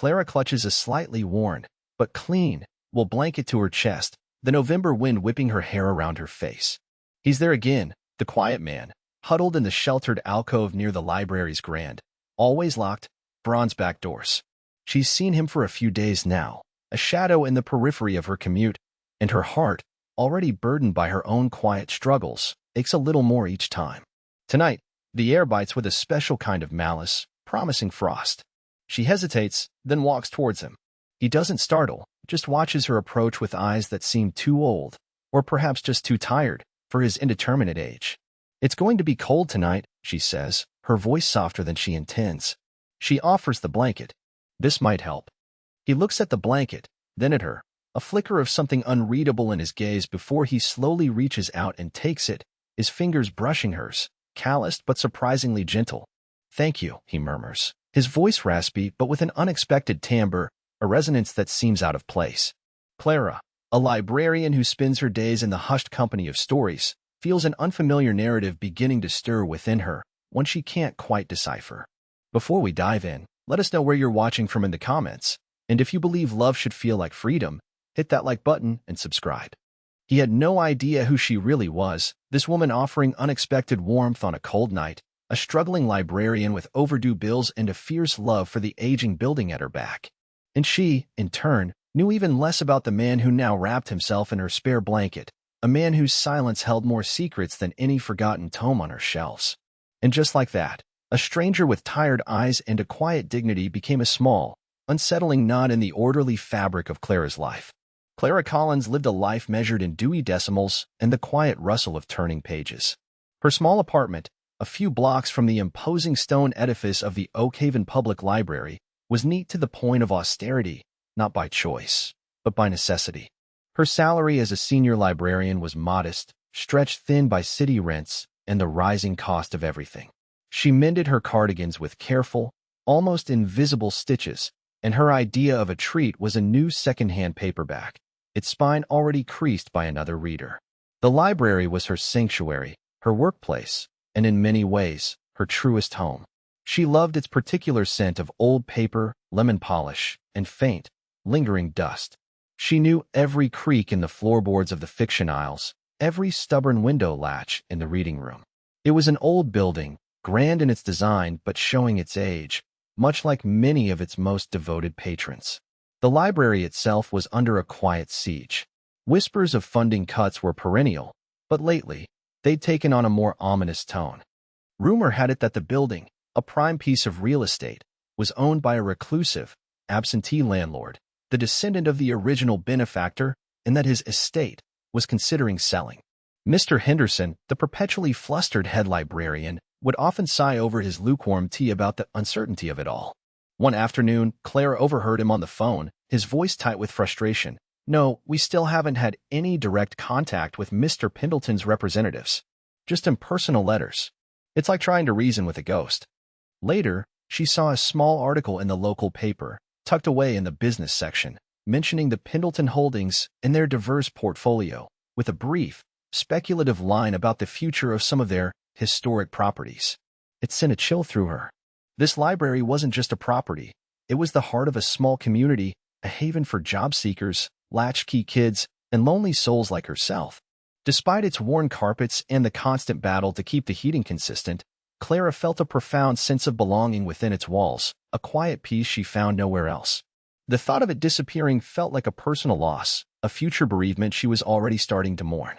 Clara clutches a slightly worn, but clean, wool blanket to her chest, the November wind whipping her hair around her face. He's there again, the quiet man, huddled in the sheltered alcove near the library's grand, always locked, bronze-back doors. She's seen him for a few days now, a shadow in the periphery of her commute, and her heart, already burdened by her own quiet struggles, aches a little more each time. Tonight, the air bites with a special kind of malice, promising frost. She hesitates, then walks towards him. He doesn't startle, just watches her approach with eyes that seem too old, or perhaps just too tired, for his indeterminate age. "It's going to be cold tonight," she says, her voice softer than she intends. She offers the blanket. This might help. He looks at the blanket, then at her, a flicker of something unreadable in his gaze before he slowly reaches out and takes it, his fingers brushing hers, calloused but surprisingly gentle. "Thank you," he murmurs, his voice raspy but with an unexpected timbre, a resonance that seems out of place. Clara, a librarian who spends her days in the hushed company of stories, feels an unfamiliar narrative beginning to stir within her, one she can't quite decipher. Before we dive in, let us know where you're watching from in the comments, and if you believe love should feel like freedom, hit that like button and subscribe. He had no idea who she really was, this woman offering unexpected warmth on a cold night, a struggling librarian with overdue bills and a fierce love for the aging building at her back. And she, in turn, knew even less about the man who now wrapped himself in her spare blanket, a man whose silence held more secrets than any forgotten tome on her shelves. And just like that, a stranger with tired eyes and a quiet dignity became a small, unsettling knot in the orderly fabric of Clara's life. Clara Collins lived a life measured in Dewey Decimals and the quiet rustle of turning pages. Her small apartment, a few blocks from the imposing stone edifice of the Oak Haven Public Library, was neat to the point of austerity, not by choice, but by necessity. Her salary as a senior librarian was modest, stretched thin by city rents and the rising cost of everything. She mended her cardigans with careful, almost invisible stitches, and her idea of a treat was a new second-hand paperback, its spine already creased by another reader. The library was her sanctuary, her workplace, and in many ways, her truest home. She loved its particular scent of old paper, lemon polish, and faint, lingering dust. She knew every creak in the floorboards of the fiction aisles, every stubborn window latch in the reading room. It was an old building, grand in its design but showing its age, much like many of its most devoted patrons. The library itself was under a quiet siege. Whispers of funding cuts were perennial, but lately, they'd taken on a more ominous tone. Rumor had it that the building, a prime piece of real estate, was owned by a reclusive, absentee landlord, the descendant of the original benefactor, and that his estate was considering selling. Mr. Henderson, the perpetually flustered head librarian, would often sigh over his lukewarm tea about the uncertainty of it all. One afternoon, Clara overheard him on the phone, his voice tight with frustration. "No, we still haven't had any direct contact with Mr. Pendleton's representatives. Just impersonal letters. It's like trying to reason with a ghost." Later, she saw a small article in the local paper, tucked away in the business section, mentioning the Pendleton holdings and their diverse portfolio, with a brief, speculative line about the future of some of their historic properties. It sent a chill through her. This library wasn't just a property. It was the heart of a small community, a haven for job seekers, latchkey kids, and lonely souls like herself. Despite its worn carpets and the constant battle to keep the heating consistent, Clara felt a profound sense of belonging within its walls, a quiet peace she found nowhere else. The thought of it disappearing felt like a personal loss, a future bereavement she was already starting to mourn.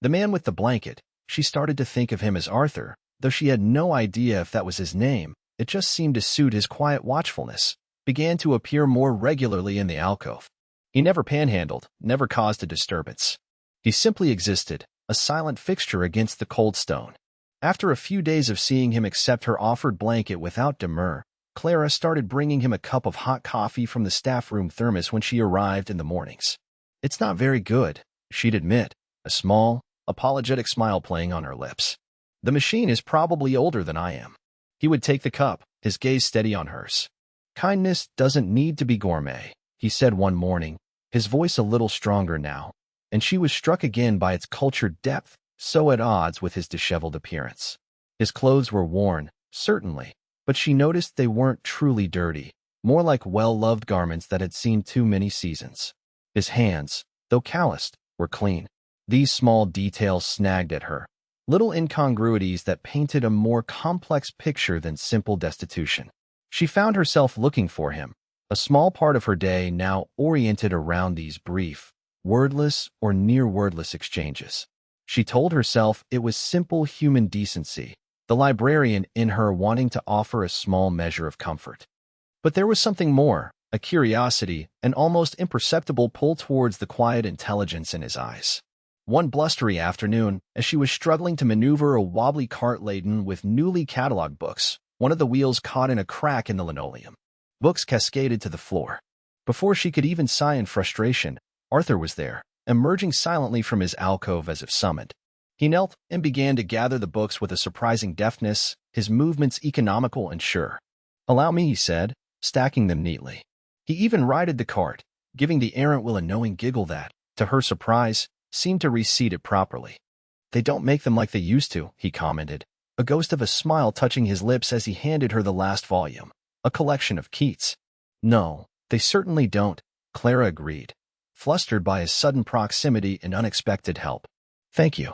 The man with the blanket, she started to think of him as Arthur, though she had no idea if that was his name. It just seemed to suit his quiet watchfulness, began to appear more regularly in the alcove. He never panhandled, never caused a disturbance. He simply existed, a silent fixture against the cold stone. After a few days of seeing him accept her offered blanket without demur, Clara started bringing him a cup of hot coffee from the staff room thermos when she arrived in the mornings. "It's not very good," she'd admit, a small, apologetic smile playing on her lips. "The machine is probably older than I am." He would take the cup, his gaze steady on hers. "Kindness doesn't need to be gourmet," he said one morning, his voice a little stronger now, and she was struck again by its cultured depth, so at odds with his disheveled appearance. His clothes were worn, certainly, but she noticed they weren't truly dirty, more like well-loved garments that had seen too many seasons. His hands, though calloused, were clean. These small details snagged at her, little incongruities that painted a more complex picture than simple destitution. She found herself looking for him, a small part of her day now oriented around these brief, wordless or near-wordless exchanges. She told herself it was simple human decency, the librarian in her wanting to offer a small measure of comfort. But there was something more, a curiosity, an almost imperceptible pull towards the quiet intelligence in his eyes. One blustery afternoon, as she was struggling to maneuver a wobbly cart laden with newly cataloged books, one of the wheels caught in a crack in the linoleum. Books cascaded to the floor. Before she could even sigh in frustration, Arthur was there, emerging silently from his alcove as if summoned. He knelt and began to gather the books with a surprising deftness, his movements economical and sure. "Allow me," he said, stacking them neatly. He even righted the cart, giving the errant wheel a knowing giggle that, to her surprise, seemed to reseat it properly. "They don't make them like they used to," he commented, a ghost of a smile touching his lips as he handed her the last volume, a collection of Keats. "No, they certainly don't," Clara agreed, flustered by his sudden proximity and unexpected help. "Thank you."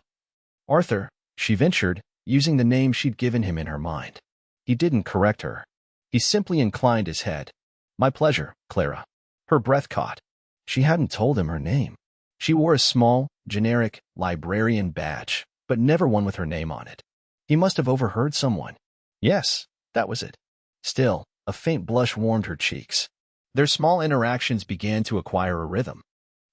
"Arthur," she ventured, using the name she'd given him in her mind. He didn't correct her. He simply inclined his head. "My pleasure, Clara." Her breath caught. She hadn't told him her name. She wore a small, generic librarian badge, but never one with her name on it. He must have overheard someone. Yes, that was it. Still, a faint blush warmed her cheeks. Their small interactions began to acquire a rhythm.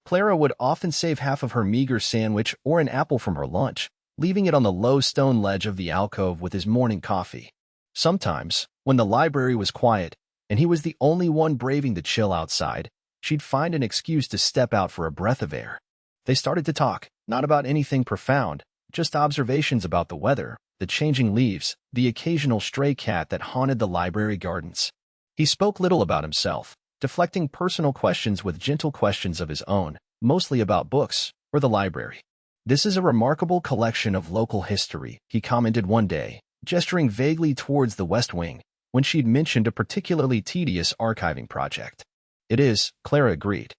Clara would often save half of her meager sandwich or an apple from her lunch, leaving it on the low stone ledge of the alcove with his morning coffee. Sometimes, when the library was quiet, and he was the only one braving the chill outside, she'd find an excuse to step out for a breath of air. They started to talk, not about anything profound, just observations about the weather, the changing leaves, the occasional stray cat that haunted the library gardens. He spoke little about himself, deflecting personal questions with gentle questions of his own, mostly about books or the library. "This is a remarkable collection of local history," he commented one day, gesturing vaguely towards the West Wing, when she'd mentioned a particularly tedious archiving project. "It is," Clara agreed,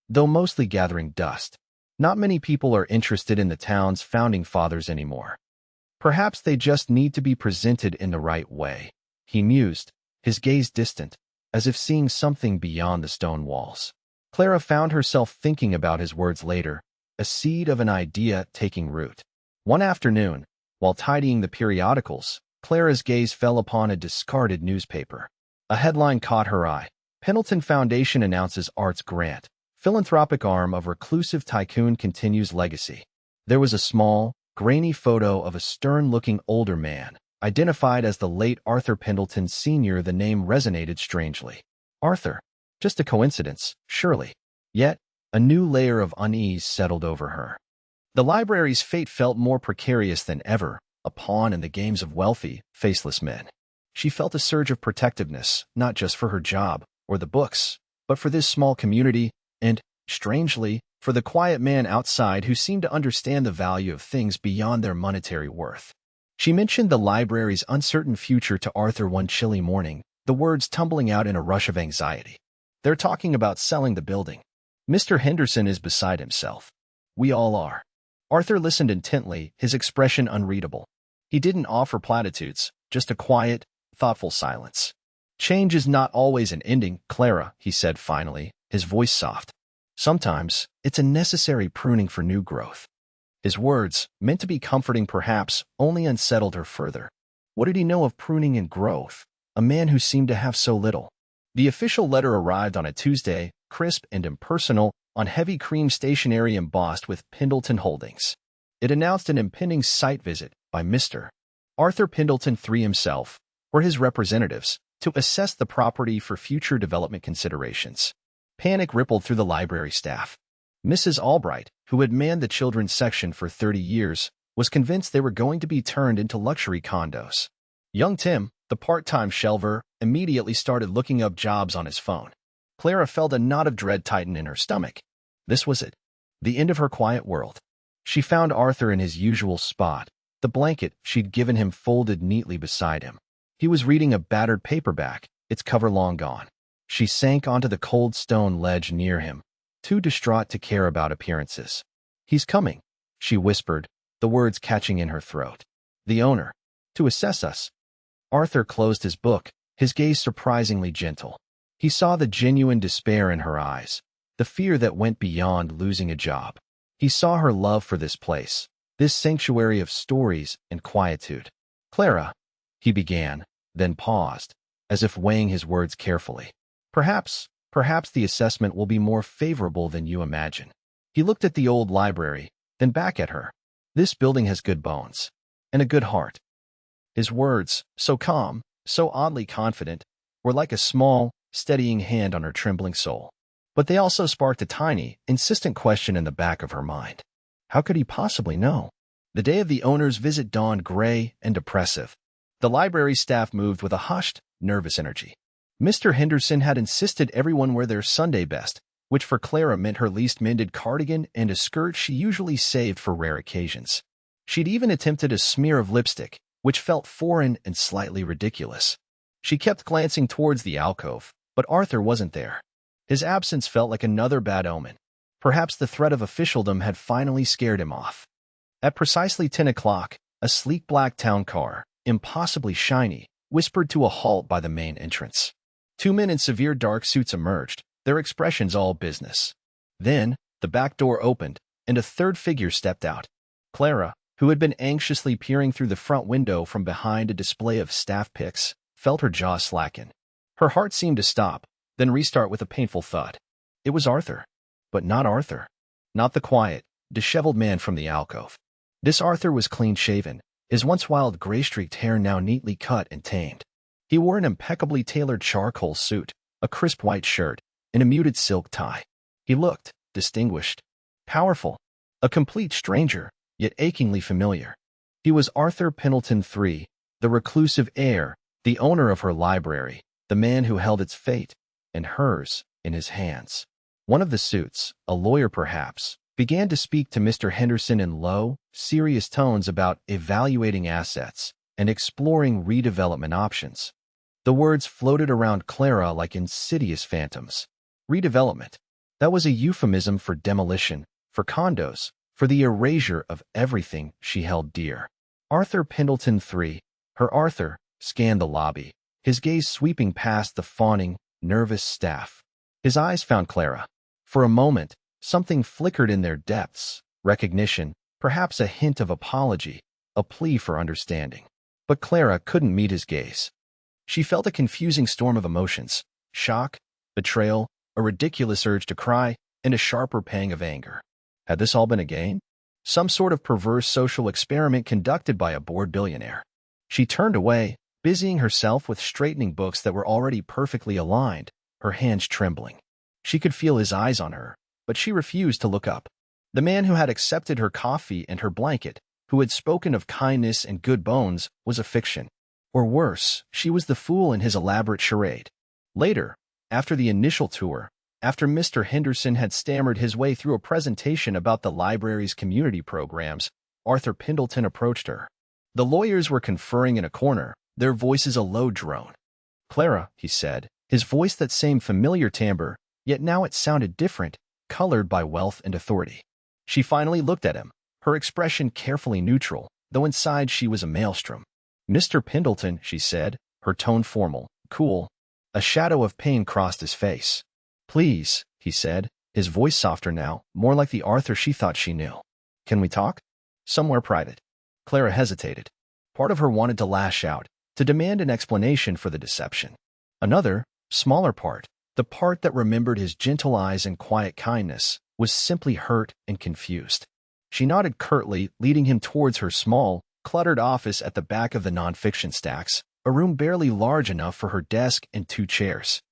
though mostly gathering dust. Not many people are interested in the town's founding fathers anymore. Perhaps they just need to be presented in the right way, he mused, his gaze distant, as if seeing something beyond the stone walls. Clara found herself thinking about his words later, a seed of an idea taking root. One afternoon, while tidying the periodicals, Clara's gaze fell upon a discarded newspaper. A headline caught her eye. "Pendleton Foundation announces arts grant. Philanthropic arm of reclusive tycoon continues legacy." There was a small, grainy photo of a stern-looking older man, identified as the late Arthur Pendleton Sr. The name resonated strangely. Arthur. Just a coincidence, surely. Yet, a new layer of unease settled over her. The library's fate felt more precarious than ever, a pawn in the games of wealthy, faceless men. She felt a surge of protectiveness, not just for her job or the books, but for this small community and, strangely, for the quiet man outside who seemed to understand the value of things beyond their monetary worth. She mentioned the library's uncertain future to Arthur one chilly morning, the words tumbling out in a rush of anxiety. "They're talking about selling the building. Mr. Henderson is beside himself. We all are." Arthur listened intently, his expression unreadable. He didn't offer platitudes, just a quiet, thoughtful silence. "Change is not always an ending, Clara," he said finally, his voice soft. "Sometimes, it's a necessary pruning for new growth." His words, meant to be comforting perhaps, only unsettled her further. What did he know of pruning and growth? A man who seemed to have so little. The official letter arrived on a Tuesday, crisp and impersonal, on heavy cream stationery embossed with Pendleton Holdings. It announced an impending site visit by Mr. Arthur Pendleton III himself, or his representatives, to assess the property for future development considerations. Panic rippled through the library staff. Mrs. Albright, who had manned the children's section for 30 years, was convinced they were going to be turned into luxury condos. Young Tim, the part-time shelver, immediately started looking up jobs on his phone. Clara felt a knot of dread tighten in her stomach. This was it. The end of her quiet world. She found Arthur in his usual spot, the blanket she'd given him folded neatly beside him. He was reading a battered paperback, its cover long gone. She sank onto the cold stone ledge near him, too distraught to care about appearances. "He's coming," she whispered, the words catching in her throat. "The owner. To assess us." Arthur closed his book, his gaze surprisingly gentle. He saw the genuine despair in her eyes, the fear that went beyond losing a job. He saw her love for this place, this sanctuary of stories and quietude. "Clara," he began, then paused, as if weighing his words carefully. Perhaps the assessment will be more favorable than you imagine." He looked at the old library, then back at her. "This building has good bones, and a good heart." His words, so calm, so oddly confident, were like a small, steadying hand on her trembling soul. But they also sparked a tiny, insistent question in the back of her mind. How could he possibly know? The day of the owner's visit dawned gray and depressive. The library staff moved with a hushed, nervous energy. Mr. Henderson had insisted everyone wear their Sunday best, which for Clara meant her least mended cardigan and a skirt she usually saved for rare occasions. She'd even attempted a smear of lipstick, which felt foreign and slightly ridiculous. She kept glancing towards the alcove, but Arthur wasn't there. His absence felt like another bad omen. Perhaps the threat of officialdom had finally scared him off. At precisely 10 o'clock, a sleek black town car, impossibly shiny, whispered to a halt by the main entrance. Two men in severe dark suits emerged, their expressions all business. Then, the back door opened, and a third figure stepped out. Clara, who had been anxiously peering through the front window from behind a display of staff pics, felt her jaw slacken. Her heart seemed to stop, then restart with a painful thud. It was Arthur. But not Arthur. Not the quiet, disheveled man from the alcove. This Arthur was clean-shaven, his once wild gray-streaked hair now neatly cut and tamed. He wore an impeccably tailored charcoal suit, a crisp white shirt, and a muted silk tie. He looked distinguished, powerful, a complete stranger, yet achingly familiar. He was Arthur Pendleton III, the reclusive heir, the owner of her library, the man who held its fate, and hers, in his hands. One of the suits, a lawyer perhaps, began to speak to Mr. Henderson in low, serious tones about evaluating assets and exploring redevelopment options. The words floated around Clara like insidious phantoms. Redevelopment. That was a euphemism for demolition, for condos, for the erasure of everything she held dear. Arthur Pendleton III, her Arthur, scanned the lobby, his gaze sweeping past the fawning, nervous staff. His eyes found Clara. For a moment, something flickered in their depths, recognition, perhaps a hint of apology, a plea for understanding. But Clara couldn't meet his gaze. She felt a confusing storm of emotions, shock, betrayal, a ridiculous urge to cry, and a sharper pang of anger. Had this all been a game? Some sort of perverse social experiment conducted by a bored billionaire? She turned away, busying herself with straightening books that were already perfectly aligned, her hands trembling. She could feel his eyes on her, but she refused to look up. The man who had accepted her coffee and her blanket, who had spoken of kindness and good bones, was a fiction. Or worse, she was the fool in his elaborate charade. Later, after the initial tour, after Mr. Henderson had stammered his way through a presentation about the library's community programs, Arthur Pendleton approached her. The lawyers were conferring in a corner, their voices a low drone. "Clara," he said, his voice that same familiar timbre, yet now it sounded different, colored by wealth and authority. She finally looked at him, her expression carefully neutral, though inside she was a maelstrom. "Mr. Pendleton," she said, her tone formal, cool. A shadow of pain crossed his face. "Please," he said, his voice softer now, more like the Arthur she thought she knew. "Can we talk? Somewhere private." Clara hesitated. Part of her wanted to lash out, to demand an explanation for the deception. Another, smaller part, the part that remembered his gentle eyes and quiet kindness, was simply hurt and confused. She nodded curtly, leading him towards her small, cluttered office at the back of the nonfiction stacks, a room barely large enough for her desk and two chairs.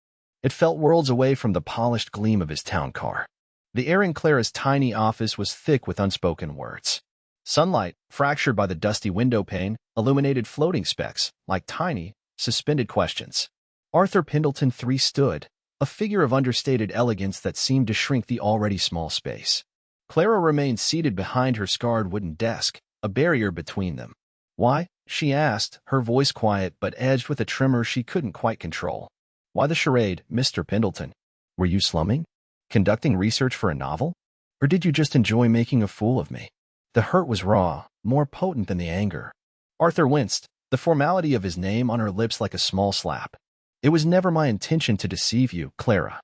It felt worlds away from the polished gleam of his town car. The air in Clara's tiny office was thick with unspoken words. Sunlight, fractured by the dusty window pane, illuminated floating specks, like tiny, suspended questions. Arthur Pendleton III stood, a figure of understated elegance that seemed to shrink the already small space. Clara remained seated behind her scarred wooden desk, a barrier between them. "Why?" she asked, her voice quiet but edged with a tremor she couldn't quite control. Why the charade, Mr. Pendleton? Were you slumming? Conducting research for a novel? Or did you just enjoy making a fool of me? The hurt was raw, more potent than the anger. Arthur winced, the formality of his name on her lips like a small slap. It was never my intention to deceive you, Clara,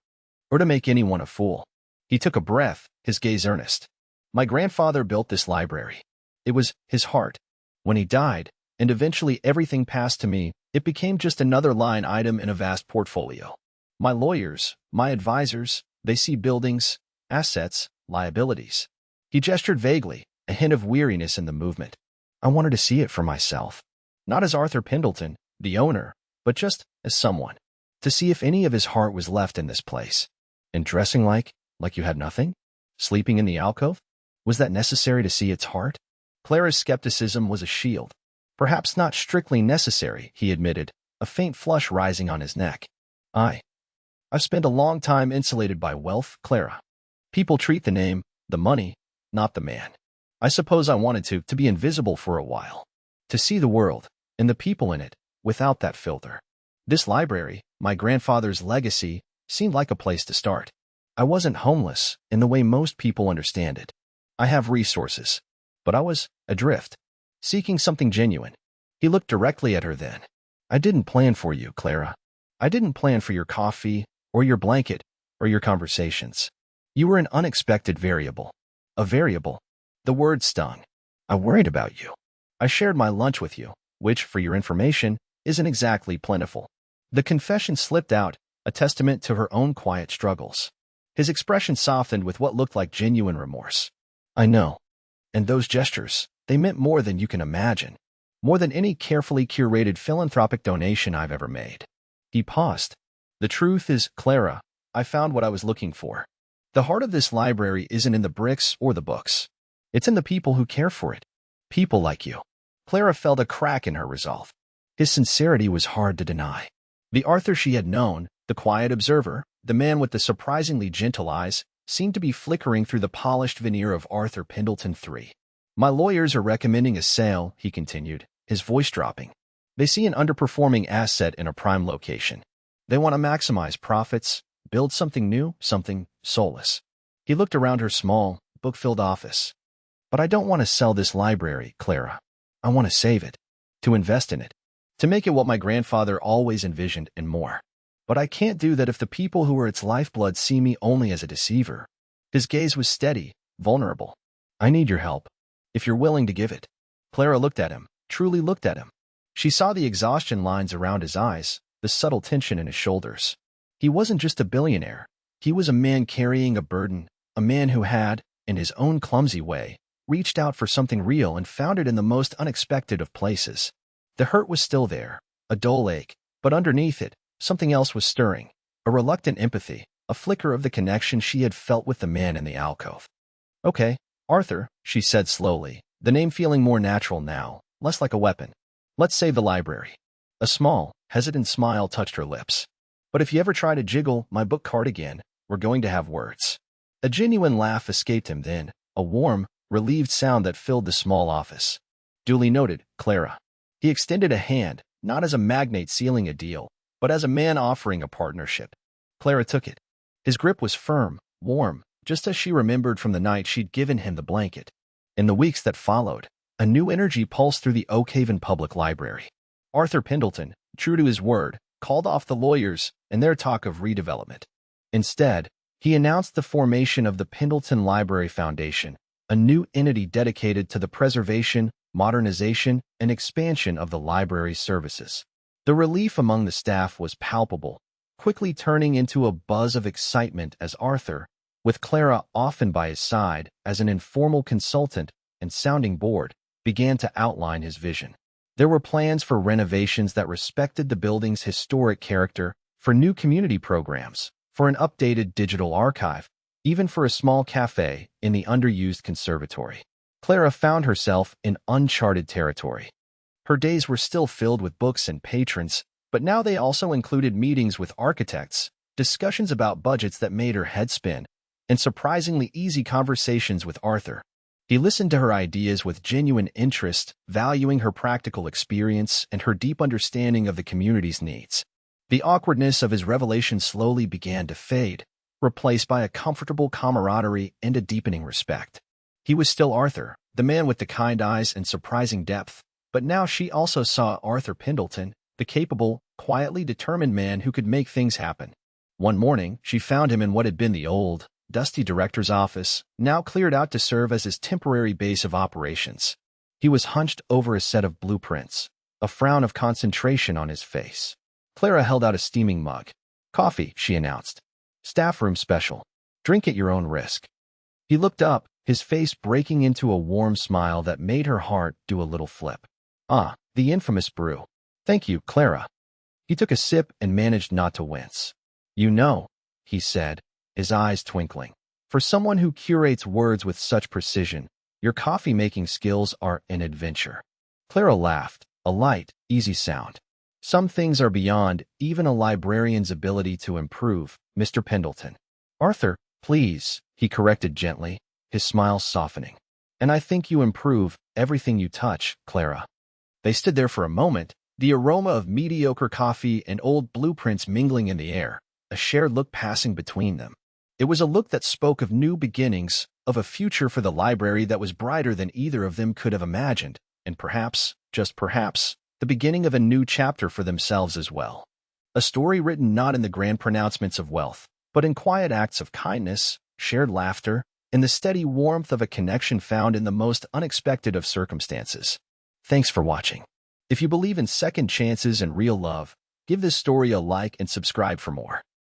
or to make anyone a fool. He took a breath, his gaze earnest. My grandfather built this library. It was his heart. When he died, and eventually everything passed to me, it became just another line item in a vast portfolio. My lawyers, my advisors, they see buildings, assets, liabilities. He gestured vaguely, a hint of weariness in the movement. I wanted to see it for myself. Not as Arthur Pendleton, the owner, but just as someone. To see if any of his heart was left in this place. And dressing like you had nothing? Sleeping in the alcove? Was that necessary to see its heart? Clara's skepticism was a shield. Perhaps not strictly necessary, he admitted, a faint flush rising on his neck. I've spent a long time insulated by wealth, Clara. People treat the name, the money, not the man. I suppose I wanted to be invisible for a while. To see the world, and the people in it, without that filter. This library, my grandfather's legacy, seemed like a place to start. I wasn't homeless, in the way most people understand it. I have resources. But I was adrift, seeking something genuine. He looked directly at her then. I didn't plan for you, Clara. I didn't plan for your coffee, or your blanket, or your conversations. You were an unexpected variable. A variable. The word stung. I worried about you. I shared my lunch with you, which, for your information, isn't exactly plentiful. The confession slipped out, a testament to her own quiet struggles. His expression softened with what looked like genuine remorse. I know. And those gestures, they meant more than you can imagine. More than any carefully curated philanthropic donation I've ever made. He paused. The truth is, Clara, I found what I was looking for. The heart of this library isn't in the bricks or the books. It's in the people who care for it. People like you. Clara felt a crack in her resolve. His sincerity was hard to deny. The Arthur she had known, the quiet observer, the man with the surprisingly gentle eyes, seemed to be flickering through the polished veneer of Arthur Pendleton III. My lawyers are recommending a sale, he continued, his voice dropping. They see an underperforming asset in a prime location. They want to maximize profits, build something new, something soulless. He looked around her small, book-filled office. But I don't want to sell this library, Clara. I want to save it, to invest in it, to make it what my grandfather always envisioned and more. But I can't do that if the people who are its lifeblood see me only as a deceiver. His gaze was steady, vulnerable. I need your help, if you're willing to give it. Clara looked at him, truly looked at him. She saw the exhaustion lines around his eyes, the subtle tension in his shoulders. He wasn't just a billionaire. He was a man carrying a burden, a man who had, in his own clumsy way, reached out for something real and found it in the most unexpected of places. The hurt was still there, a dull ache, but underneath it, something else was stirring, a reluctant empathy, a flicker of the connection she had felt with the man in the alcove. Okay, Arthur, she said slowly, the name feeling more natural now, less like a weapon. Let's save the library. A small, hesitant smile touched her lips. But if you ever try to jiggle my book card again, we're going to have words. A genuine laugh escaped him then, a warm, relieved sound that filled the small office. Duly noted, Clara. He extended a hand, not as a magnate sealing a deal, but as a man offering a partnership. Clara took it. His grip was firm, warm, just as she remembered from the night she'd given him the blanket. In the weeks that followed, a new energy pulsed through the Oak Haven Public Library. Arthur Pendleton, true to his word, called off the lawyers and their talk of redevelopment. Instead, he announced the formation of the Pendleton Library Foundation, a new entity dedicated to the preservation, modernization, and expansion of the library's services. The relief among the staff was palpable, quickly turning into a buzz of excitement as Arthur, with Clara often by his side as an informal consultant and sounding board, began to outline his vision. There were plans for renovations that respected the building's historic character, for new community programs, for an updated digital archive, even for a small cafe in the underused conservatory. Clara found herself in uncharted territory. Her days were still filled with books and patrons, but now they also included meetings with architects, discussions about budgets that made her head spin, and surprisingly easy conversations with Arthur. He listened to her ideas with genuine interest, valuing her practical experience and her deep understanding of the community's needs. The awkwardness of his revelation slowly began to fade, replaced by a comfortable camaraderie and a deepening respect. He was still Arthur, the man with the kind eyes and surprising depth, but now she also saw Arthur Pendleton, the capable, quietly determined man who could make things happen. One morning, she found him in what had been the old, dusty director's office, now cleared out to serve as his temporary base of operations. He was hunched over a set of blueprints, a frown of concentration on his face. Clara held out a steaming mug. "Coffee," she announced. "Staff room special. Drink at your own risk." He looked up, his face breaking into a warm smile that made her heart do a little flip. "Ah, the infamous brew. Thank you, Clara." He took a sip and managed not to wince. "You know," he said, his eyes twinkling. "For someone who curates words with such precision, your coffee-making skills are an adventure." Clara laughed, a light, easy sound. "Some things are beyond even a librarian's ability to improve, Mr. Pendleton." "Arthur, please," he corrected gently, his smile softening. "And I think you improve everything you touch, Clara." They stood there for a moment, the aroma of mediocre coffee and old blueprints mingling in the air, a shared look passing between them. It was a look that spoke of new beginnings, of a future for the library that was brighter than either of them could have imagined, and perhaps, just perhaps, the beginning of a new chapter for themselves as well. A story written not in the grand pronouncements of wealth, but in quiet acts of kindness, shared laughter, and the steady warmth of a connection found in the most unexpected of circumstances. Thanks for watching. If you believe in second chances and real love, give this story a like and subscribe for more.